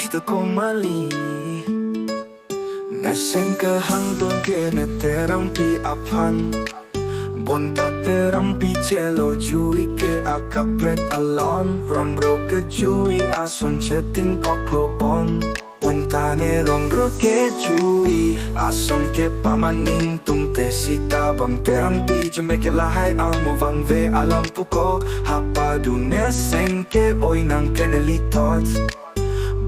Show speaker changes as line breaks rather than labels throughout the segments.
kita kembali. Nasenka hangdon kena terampi apan Bonta terampi celo jui ke akapret alon Rombro ke jui ason cetin koklopon Wentane rombro ke jui ason ke pamaning tung te sita bang terampi Jemeke lahai almo vang ve alam puko Hapa dunia sengke oi nang kenelitot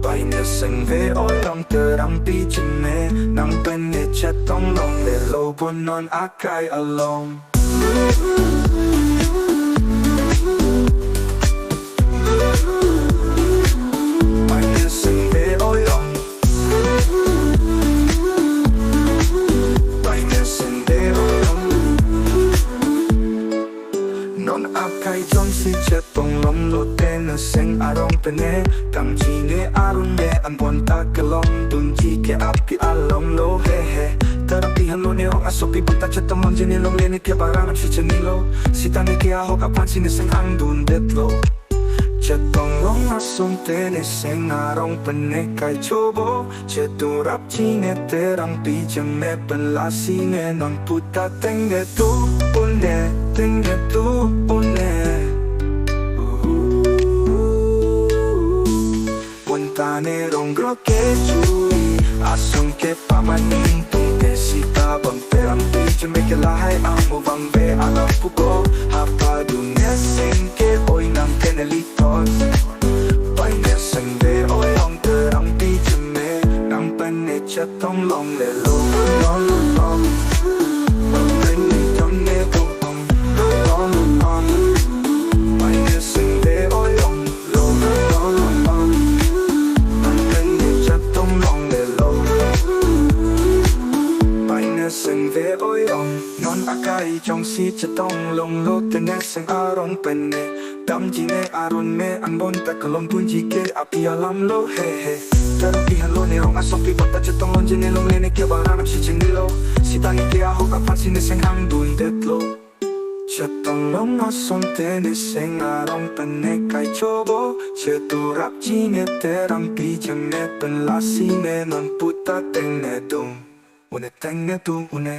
Bai na seng ve oi long terampi jeme Nang pene chatong long le lo bonon akai along Bai na seng ve oi long Bai na seng ve oi long Non akai jong si chatong long lo te na seng arong pene Kang jine arun me an bonta kelong dun jike api along lo he he Terampihan lo neong asopi bonta chatong long jine long lene ke barang si cenilo Si tangi ke ahok apan sine seng ang dun detlo Chatong long asong tene seng arong pene kai chobo Ceturap jine terampi jeme pelasine non puta tenge tu une tenge tu une Tane rongro ke jui Asong ke pamaning tung ke sita bang terampi Jemeke lahai amo bang be alam puko Hapa dunia seng ke oi nang kenelitos Bai ne seng be oi ong terampi jeme Nang pene chatong long le lo long long Nang pene jone tong ong long long Bai ne seng be oi ong long long long Seng ve oi ong non akai trong si chatong long lo tene seng arong pene dam jine aron me an bon ta kalom pun jike api alam lo he he terampihan lo ne rong asok pi bota chatong long jine long lene ke baranam si chenilo si tangi ke ahok apan sine seng hang dun detlo chatong long ason tene seng arong pene kai chobo ceturap jine terampi jeme pelasine non puta tene dung Une tenge tu une